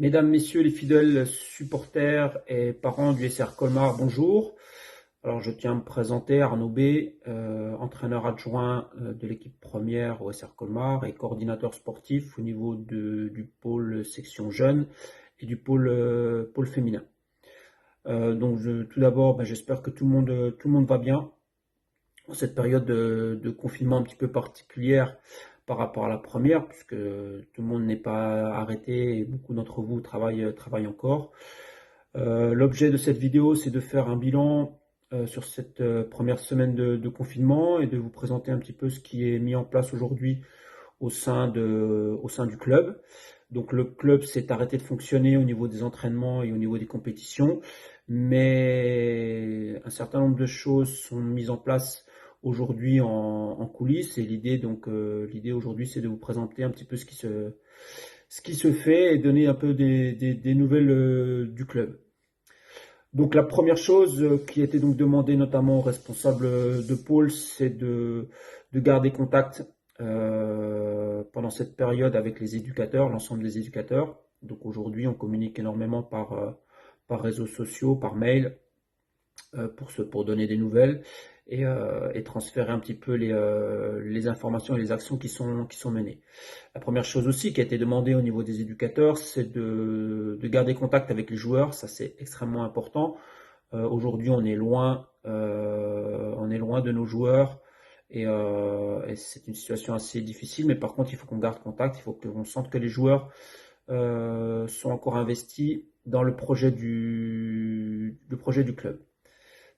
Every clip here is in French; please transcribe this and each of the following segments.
Mesdames, Messieurs les fidèles supporters et parents du SR Colmar, bonjour. Alors je tiens à me présenter, Arnaud B, entraîneur adjoint de l'équipe première au SR Colmar et coordinateur sportif au niveau du pôle section jeune et du pôle féminin. Tout d'abord, j'espère que tout le monde va bien en cette période de confinement un petit peu particulière par rapport à la première, puisque tout le monde n'est pas arrêté et beaucoup d'entre vous travaillent encore. L'objet de cette vidéo, c'est de faire un bilan sur cette première semaine de confinement et de vous présenter un petit peu ce qui est mis en place aujourd'hui au sein du club. Donc le club s'est arrêté de fonctionner au niveau des entraînements et au niveau des compétitions, mais un certain nombre de choses sont mises en place aujourd'hui en coulisses et l'idée aujourd'hui c'est de vous présenter un petit peu ce qui se fait et donner un peu des nouvelles du club. Donc la première chose qui a été donc demandée notamment aux responsables de pôle, c'est de garder contact pendant cette période avec les éducateurs, l'ensemble des éducateurs. Donc aujourd'hui, on communique énormément par réseaux sociaux, par mail, pour donner des nouvelles et transférer un petit peu les informations et les actions qui sont menées. La première chose aussi qui a été demandée au niveau des éducateurs, c'est de garder contact avec les joueurs. Ça, c'est extrêmement important. Aujourd'hui, on est loin de nos joueurs et c'est une situation assez difficile. Mais par contre, il faut qu'on garde contact. Il faut qu'on sente que les joueurs sont encore investis dans le projet du club.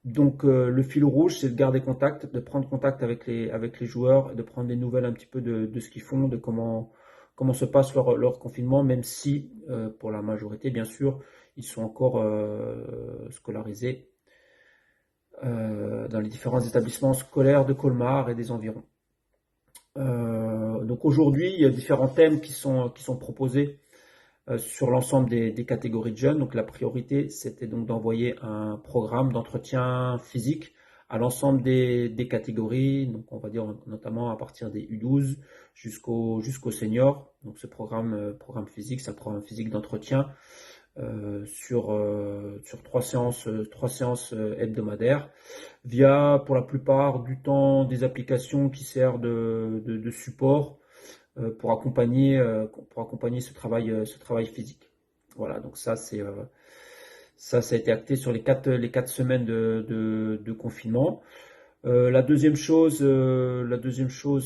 Donc le fil rouge, c'est de garder contact, de prendre contact avec les joueurs, et de prendre des nouvelles un petit peu de ce qu'ils font, de comment se passe leur confinement, même si pour la majorité, bien sûr, ils sont encore scolarisés dans les différents établissements scolaires de Colmar et des environs. Donc aujourd'hui, il y a différents thèmes qui sont proposés sur l'ensemble des catégories de jeunes. Donc la priorité, c'était donc d'envoyer un programme d'entretien physique à l'ensemble des catégories, donc on va dire notamment à partir des U12 jusqu'aux seniors. Donc ce programme physique, c'est un programme physique d'entretien sur trois séances hebdomadaires, via pour la plupart du temps des applications qui servent de support pour accompagner ce travail physique. Voilà, donc ça a été acté sur les quatre semaines de confinement. La deuxième chose,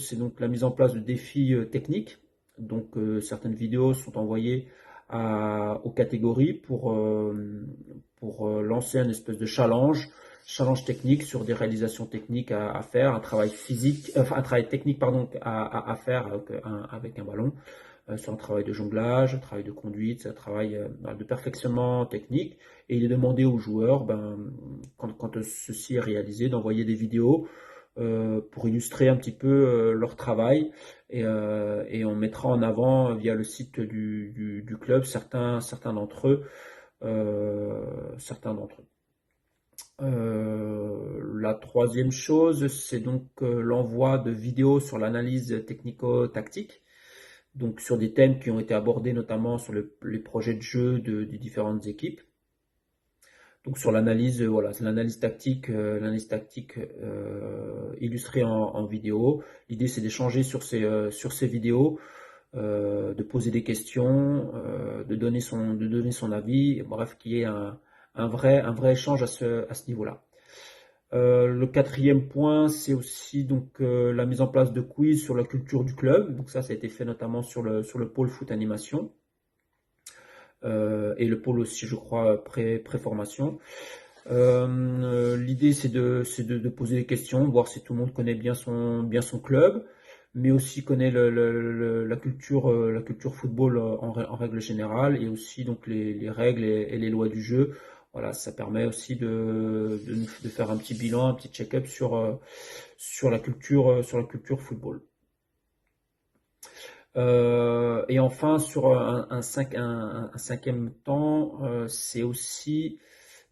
c'est donc la mise en place de défis techniques. Donc certaines vidéos sont envoyées aux catégories pour lancer un espèce de challenge technique sur des réalisations techniques à faire, un travail physique, un travail technique pardon à faire avec un ballon, sur un travail de jonglage, un travail de conduite, un travail de perfectionnement technique. Et il est demandé aux joueurs, quand ceci est réalisé, d'envoyer des vidéos pour illustrer un petit peu leur travail et on mettra en avant via le site du club certains d'entre eux. Certains d'entre eux. La troisième chose, c'est donc l'envoi de vidéos sur l'analyse technico-tactique, donc sur des thèmes qui ont été abordés notamment sur les projets de jeu des différentes équipes. Donc sur l'analyse, voilà, c'est l'analyse tactique illustrée en vidéo. L'idée c'est d'échanger sur ces vidéos, de poser des questions, de donner son avis, bref, qu'il y ait un vrai échange à ce niveau-là. Le quatrième point, c'est aussi donc la mise en place de quiz sur la culture du club. Donc ça a été fait notamment sur le pôle foot animation et le pôle aussi, je crois, pré-formation. L'idée, c'est de poser des questions, de voir si tout le monde connaît bien son club, mais aussi connaît la culture football en règle générale, et aussi donc les règles et les lois du jeu. Voilà, ça permet aussi de faire un petit bilan, un petit check-up sur la culture football. Et enfin, sur un cinquième temps, c'est aussi,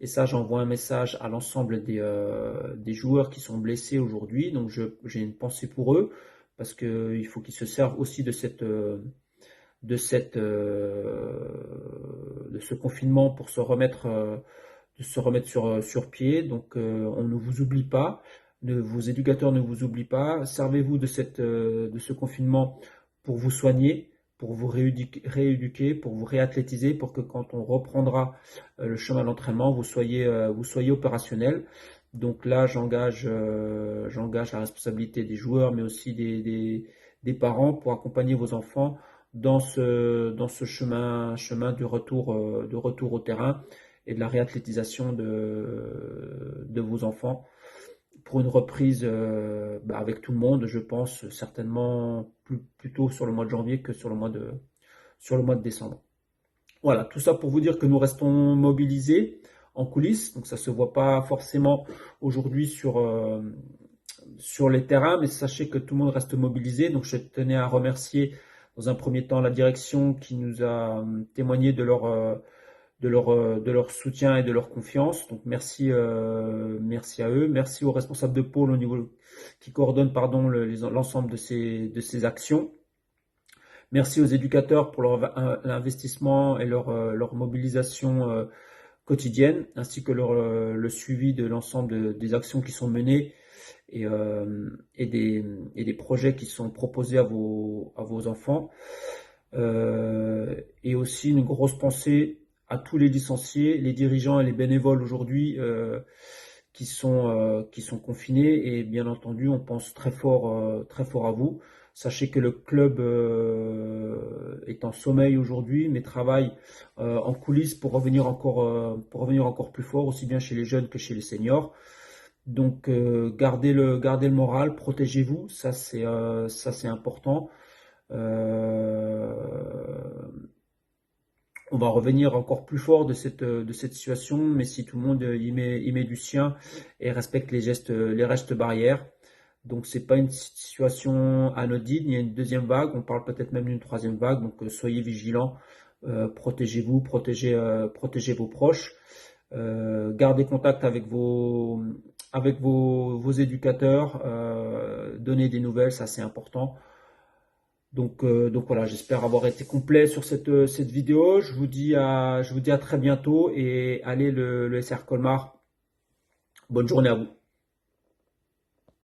et ça j'envoie un message à l'ensemble des joueurs qui sont blessés aujourd'hui, donc j'ai une pensée pour eux, parce qu'il faut qu'ils se servent aussi de cette de ce confinement pour de se remettre sur pied. Donc, on ne vous oublie pas, vos éducateurs ne vous oublient pas. Servez-vous de ce confinement pour vous soigner, pour vous rééduquer, pour vous réathlétiser, pour que quand on reprendra le chemin d'entraînement, vous soyez opérationnel. Donc là, j'engage la responsabilité des joueurs, mais aussi des parents pour accompagner vos enfants dans ce chemin du retour au terrain et de la réathlétisation de vos enfants pour une reprise avec tout le monde, je pense certainement plutôt sur le mois de janvier que sur le mois de décembre. Voilà, tout ça pour vous dire que nous restons mobilisés en coulisses, donc ça se voit pas forcément aujourd'hui sur les terrains, mais sachez que tout le monde reste mobilisé. Donc je tenais à remercier dans un premier temps la direction qui nous a témoigné de leur soutien et de leur confiance. Donc merci à eux. Merci aux responsables de pôle au niveau qui coordonnent l'ensemble de ces actions. Merci aux éducateurs pour leur investissement et leur mobilisation quotidienne, ainsi que le suivi de l'ensemble des actions qui sont menées et des projets qui sont proposés à vos enfants. Et aussi une grosse pensée à tous les licenciés, les dirigeants et les bénévoles aujourd'hui qui sont confinés. Et bien entendu, on pense très fort à vous. Sachez que le club est en sommeil aujourd'hui, mais travaille en coulisses pour revenir encore plus fort, aussi bien chez les jeunes que chez les seniors. Donc gardez le moral, protégez-vous, ça c'est important. On va revenir encore plus fort de cette situation, mais si tout le monde y met du sien et respecte les restes barrières. Donc c'est pas une situation anodine, il y a une deuxième vague, on parle peut-être même d'une troisième vague, donc soyez vigilants, protégez-vous, protégez vos proches, gardez contact avec vos éducateurs, donnez des nouvelles, ça c'est important. Donc voilà, j'espère avoir été complet sur cette vidéo. Je vous dis à très bientôt et allez le SR Colmar. Bonne journée à vous.